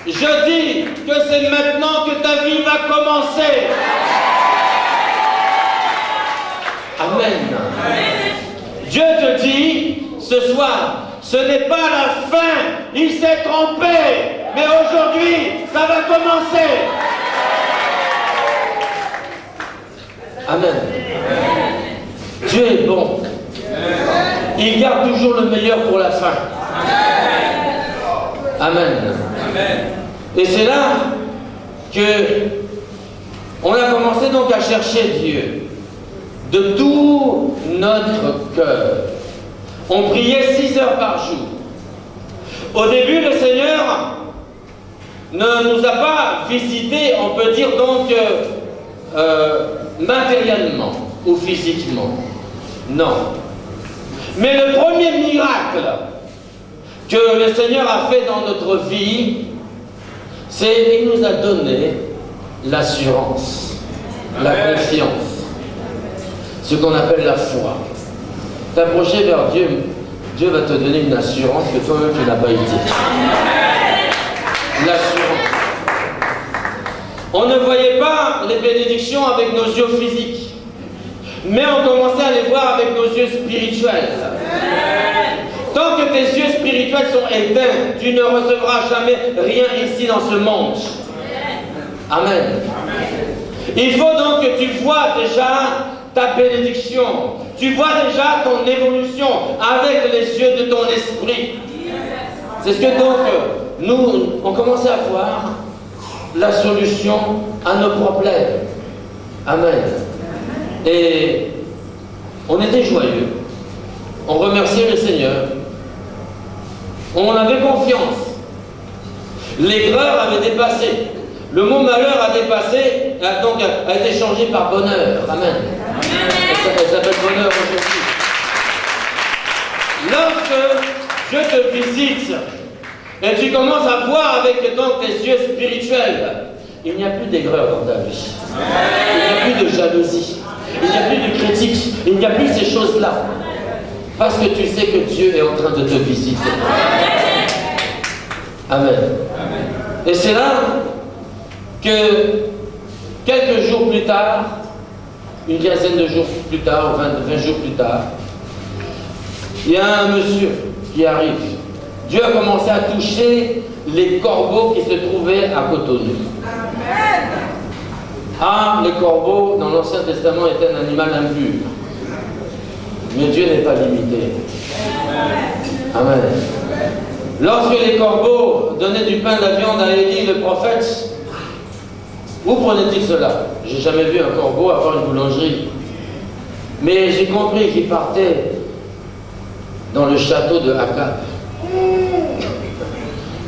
Je dis que c'est maintenant que ta vie va commencer. Amen. Dieu te dit ce soir, ce n'est pas la fin, il s'est trompé, mais aujourd'hui, ça va commencer. Amen. Dieu est bon. Il garde toujours le meilleur pour la fin. Amen. Et c'est là que on a commencé donc à chercher Dieu de tout notre cœur. On priait 6 heures par jour. Au début, le Seigneur ne nous a pas visités, on peut dire donc matériellement ou physiquement. Non. Mais le premier miracle que le Seigneur a fait dans notre vie, c'est qu'il nous a donné l'assurance, la confiance, ce qu'on appelle la foi. T'approcher vers Dieu, Dieu va te donner une assurance que toi-même tu n'as pas été. L'assurance. On ne voyait pas les bénédictions avec nos yeux physiques, mais on commençait à les voir avec nos yeux spirituels. Tant que tes yeux spirituels sont éteints, tu ne recevras jamais rien ici dans ce monde. Amen. Il faut donc que tu vois déjà ta bénédiction. Tu vois déjà ton évolution avec les yeux de ton esprit. C'est ce que donc nous, on commençait à voir la solution à nos problèmes. Amen. Et on était joyeux. On remerciait le Seigneur. On avait confiance. L'aigreur avait dépassé. Le mot malheur a dépassé, donc a été changé par bonheur. Amen. Elle s'appelle bonheur aujourd'hui. Lorsque Dieu te visite et tu commences à voir avec donc tes yeux spirituels, il n'y a plus d'aigreur dans ta vie. Il n'y a plus de jalousie. Il n'y a plus de critique. Il n'y a plus ces choses-là. Parce que tu sais que Dieu est en train de te visiter. Amen. Et c'est là que quelques jours plus tard, une quinzaine de jours plus tard, 20 jours plus tard, il y a un monsieur qui arrive. Dieu a commencé à toucher les corbeaux qui se trouvaient à Cotonou. Ah, les corbeaux, dans l'Ancien Testament, étaient un animal impur. Mais Dieu n'est pas limité. Amen. Lorsque les corbeaux donnaient du pain, de la viande à Élie, le prophète, où prenait-il cela? J'ai jamais vu un corbeau avoir une boulangerie. Mais j'ai compris qu'il partait dans le château de Akab.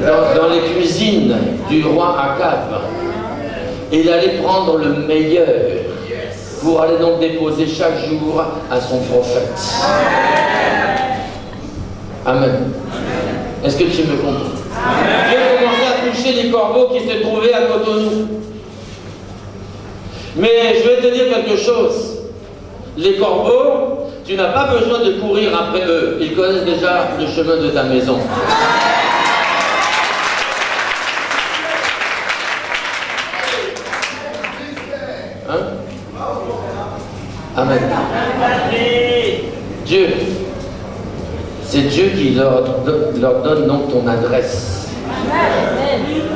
Dans les cuisines du roi Akab. Et il allait prendre le meilleur pour aller donc déposer chaque jour à son prophète. Amen. Est-ce que tu me comprends? Dieu a commencé à toucher les corbeaux qui se trouvaient à Cotonou. Mais je vais te dire quelque chose. Les corbeaux, tu n'as pas besoin de courir après eux. Ils connaissent déjà le chemin de ta maison. Hein? Amen. Dieu, c'est Dieu qui leur donne donc ton adresse.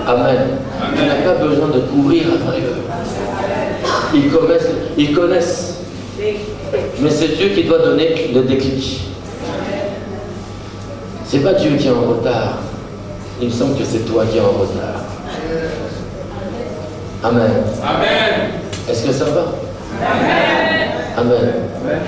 Amen. Tu n'as pas besoin de courir après eux. Ils connaissent. Mais c'est Dieu qui doit donner le déclic. C'est pas Dieu qui est en retard. Il me semble que c'est toi qui es en retard. Amen. Amen. Est-ce que ça va? Amen. Amen.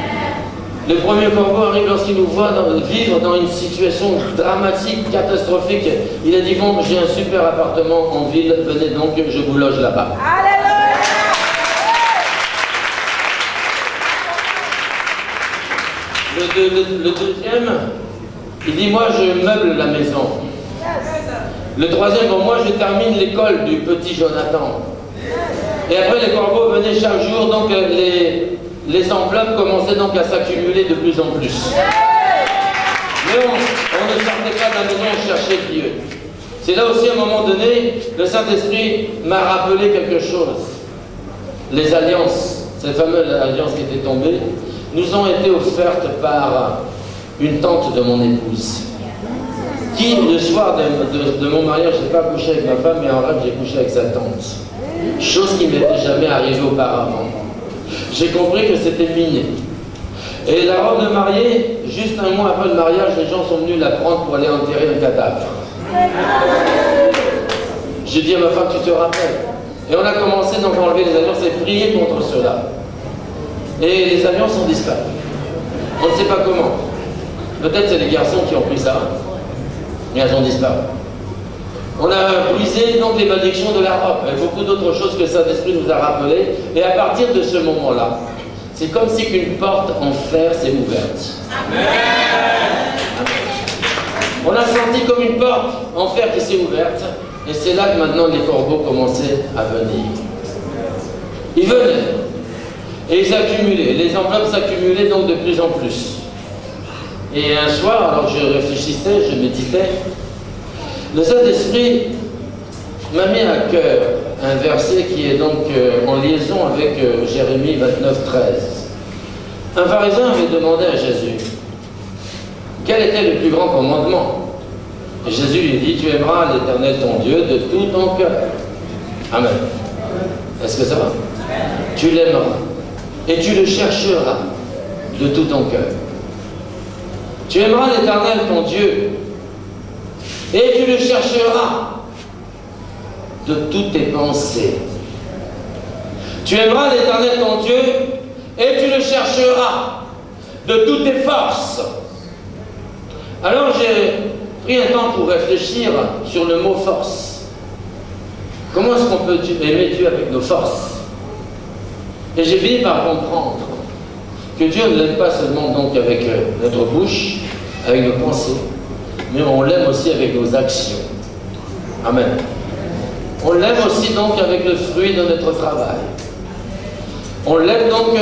Le premier corbeau arrive lorsqu'il nous voit vivre dans une situation dramatique, catastrophique. Il a dit, bon, j'ai un super appartement en ville, venez donc, je vous loge là-bas. Le deuxième, il dit, moi je meuble la maison. Le troisième, bon, moi je termine l'école du petit Jonathan. Et après les corbeaux venaient chaque jour, donc les enveloppes commençaient donc à s'accumuler de plus en plus. Mais on ne sortait pas de la maison, on cherchait Dieu. C'est là aussi, à un moment donné, le Saint-Esprit m'a rappelé quelque chose. Les alliances, cette fameuse alliance qui était tombée, nous ont été offertes par une tante de mon épouse, qui, le soir de mon mariage, je n'ai pas couché avec ma femme, mais en rêve, j'ai couché avec sa tante. Chose qui ne m'était jamais arrivée auparavant. J'ai compris que c'était miné. Et la robe de mariée, juste un mois après le mariage, les gens sont venus la prendre pour aller enterrer un cadavre. J'ai dit à ma femme, tu te rappelles? Et on a commencé donc à enlever les alliances et prier contre cela. Et les alliances ont disparu. On ne sait pas comment. Peut-être c'est les garçons qui ont pris ça, mais elles ont disparu. On a brisé donc les malédictions de la robe et beaucoup d'autres choses que le Saint-Esprit nous a rappelées. Et à partir de ce moment-là, c'est comme si une porte en fer s'est ouverte. Amen. On a senti comme une porte en fer qui s'est ouverte. Et c'est là que maintenant les corbeaux commençaient à venir. Ils venaient. Et ils s'accumulaient. Les enveloppes s'accumulaient donc de plus en plus. Et un soir, alors je réfléchissais, je méditais, le Saint-Esprit m'a mis à cœur un verset qui est donc en liaison avec Jérémie 29, 13. Un pharisien avait demandé à Jésus quel était le plus grand commandement. Et Jésus lui dit, tu aimeras l'Éternel ton Dieu de tout ton cœur. Amen. Est-ce que ça va? Tu l'aimeras et tu le chercheras de tout ton cœur. Tu aimeras l'Éternel ton Dieu et tu le chercheras de toutes tes pensées. Tu aimeras l'Éternel ton Dieu et tu le chercheras de toutes tes forces. Alors j'ai pris un temps pour réfléchir sur le mot force. Comment est-ce qu'on peut aimer Dieu avec nos forces? Et j'ai fini par comprendre que Dieu ne l'aime pas seulement donc avec notre bouche, avec nos pensées, mais on l'aime aussi avec nos actions. Amen. On l'aime aussi donc avec le fruit de notre travail. On l'aime donc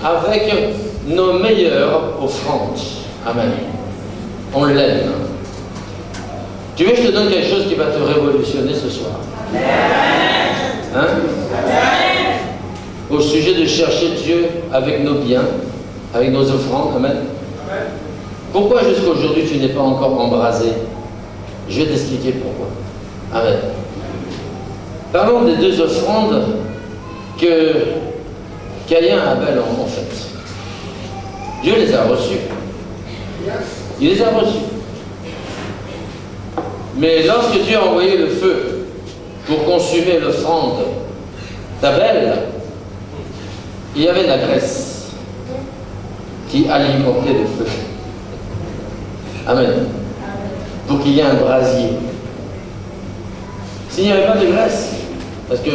avec nos meilleures offrandes. Amen. On l'aime. Tu veux que je te donne quelque chose qui va te révolutionner ce soir? Hein? Au sujet de chercher Dieu avec nos biens, avec nos offrandes. Amen. Pourquoi jusqu'à aujourd'hui tu n'es pas encore embrasé? Je vais t'expliquer pourquoi. Amen. Parlons des deux offrandes que Caïn et Abel ont faites. Dieu les a reçues. Il les a reçues. Mais lorsque Dieu a envoyé le feu pour consumer l'offrande d'Abel, il y avait de la graisse qui alimentait le feu. Amen. Pour qu'il y ait un brasier. S'il n'y avait pas de graisse, parce que,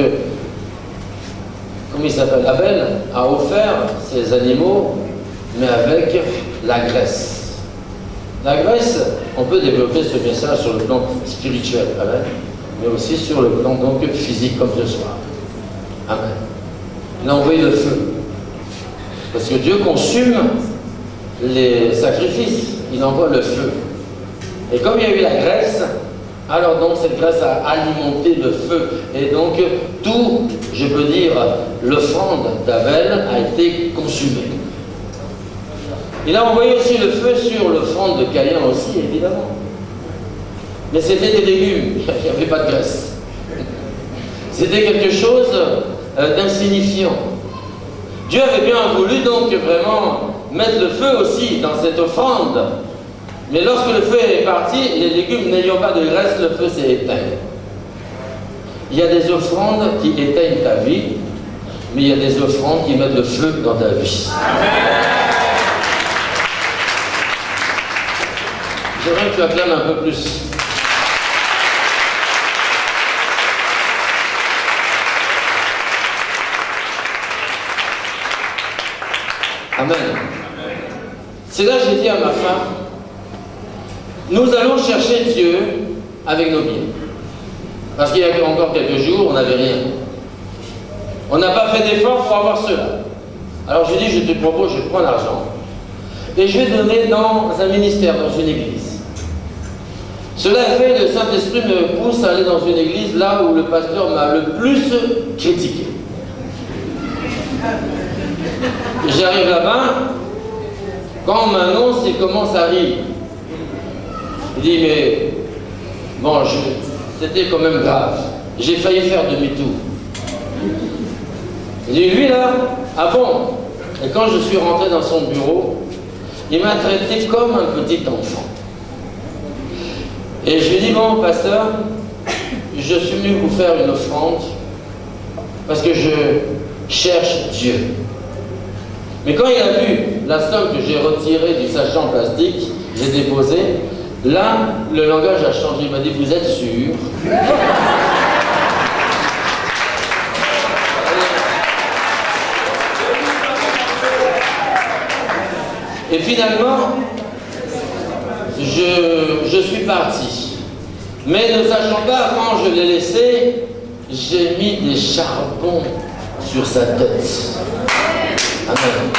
comment il s'appelle, Abel a offert ses animaux, mais avec la graisse. La graisse, on peut développer ce message sur le plan spirituel, amen, mais aussi sur le plan donc physique comme ce soir. Amen. Il a envoyé le feu. Parce que Dieu consume les sacrifices, il envoie le feu. Et comme il y a eu la graisse, alors donc cette graisse a alimenté le feu. Et donc tout, je peux dire, l'offrande d'Abel a été consumée. Il a envoyé aussi le feu sur l'offrande de Caïn aussi, évidemment. Mais c'était des légumes, il n'y avait pas de graisse. C'était quelque chose d'insignifiant. Dieu avait bien voulu donc vraiment mettre le feu aussi dans cette offrande. Mais lorsque le feu est parti, les légumes n'ayant pas de graisse, le feu s'est éteint. Il y a des offrandes qui éteignent ta vie, mais il y a des offrandes qui mettent le feu dans ta vie. J'aimerais que tu acclames un peu plus. Amen. C'est là que j'ai dit à ma femme, nous allons chercher Dieu avec nos biens. Parce qu'il y a encore quelques jours, on n'avait rien. On n'a pas fait d'effort pour avoir cela. Alors je dis, je te propose, je prends l'argent et je vais donner dans un ministère, dans une église. Cela fait, le Saint-Esprit me pousse à aller dans une église là où le pasteur m'a le plus critiqué. J'arrive là-bas, quand on m'annonce, il commence à rire. Il dit, mais bon, c'était quand même grave. J'ai failli faire demi-tour. Il dit, lui là, ah bon? Et quand je suis rentré dans son bureau, il m'a traité comme un petit enfant. Et je lui ai dit, bon, pasteur, je suis venu vous faire une offrande parce que je cherche Dieu. Mais quand il a vu la somme que j'ai retirée du sachet en plastique, j'ai déposé, là, le langage a changé. Il m'a dit, vous êtes sûr? Et finalement, je suis parti. Mais ne sachant pas, quand je l'ai laissé, j'ai mis des charbons sur sa tête. Amen.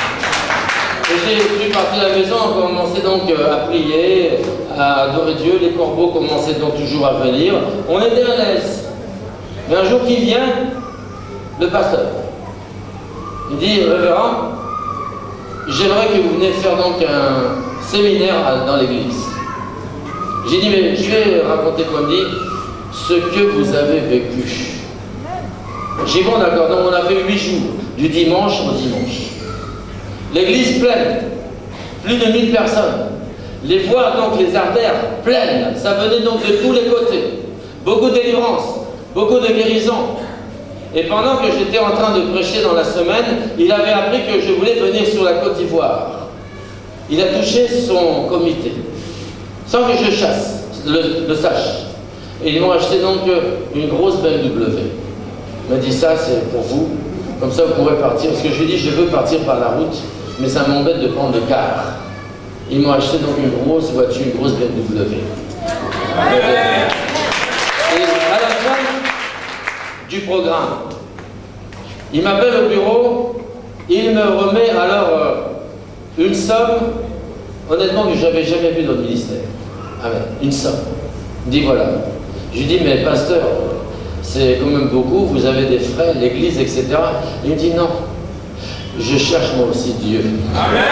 Et je suis parti à la maison, on commençait donc à prier, à adorer Dieu, les corbeaux commençaient donc toujours à venir. On était à l'aise. Mais un jour qui vient, le pasteur, il dit, révérend, j'aimerais que vous venez faire donc un séminaire dans l'église. J'ai dit, mais je vais raconter comme dit ce que vous avez vécu. J'ai dit, bon d'accord, donc on a fait 8 jours, du dimanche au dimanche. L'église pleine, plus de 1000 personnes. Les voies, donc les artères pleines, ça venait donc de tous les côtés. Beaucoup de délivrance, beaucoup de guérison. Et pendant que j'étais en train de prêcher dans la semaine, il avait appris que je voulais venir sur la Côte d'Ivoire. Il a touché son comité, sans que je le sache. Et ils m'ont acheté donc une grosse BMW. Il m'a dit, ça c'est pour vous, comme ça vous pourrez partir. Parce que je lui ai dit, je veux partir par la route, mais ça m'embête de prendre le car. Ils m'ont acheté donc une grosse voiture, une grosse BMW. Et à la fin du programme, il m'appelle au bureau, il me remet alors une somme, honnêtement, que je n'avais jamais vue dans le ministère. Amen. Une somme. Il dit voilà. Je lui dis, mais pasteur, c'est quand même beaucoup, vous avez des frais, l'église, etc. Il me dit non, je cherche moi aussi Dieu. Amen.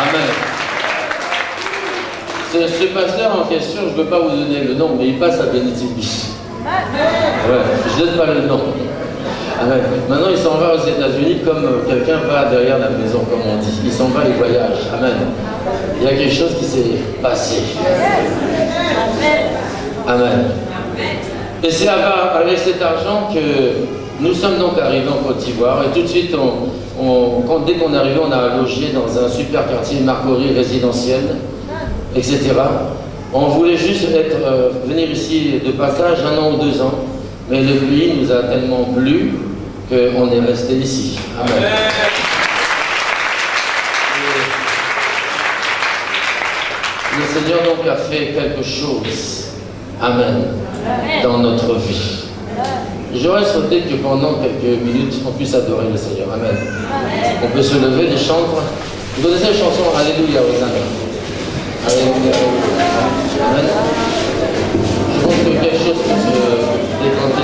Amen. Ce pasteur en question, je ne peux pas vous donner le nom, mais il passe à Benetibi. Ouais, je ne donne pas le nom. Amen. Maintenant, il s'en va aux États-Unis comme quelqu'un va derrière la maison, comme on dit. Il s'en va, il voyage. Amen. Il y a quelque chose qui s'est passé. Amen. Et c'est avec cet argent que nous sommes donc arrivés en Côte d'Ivoire. Et tout de suite, dès qu'on est arrivé, on a logé dans un super quartier Marcory résidentiel, etc. On voulait juste venir ici de passage 1 an ou 2 ans. Mais le pays nous a tellement plu qu'on est resté ici. Amen. Le Seigneur donc a fait quelque chose. Amen. Dans notre vie. J'aurais souhaité que pendant quelques minutes, on puisse adorer le Seigneur. Amen. On peut se lever, les chantres. Vous connaissez la chanson Alléluia, Hosanna. Alléluia. Amen. Je pense que quelque chose peut se déclencher.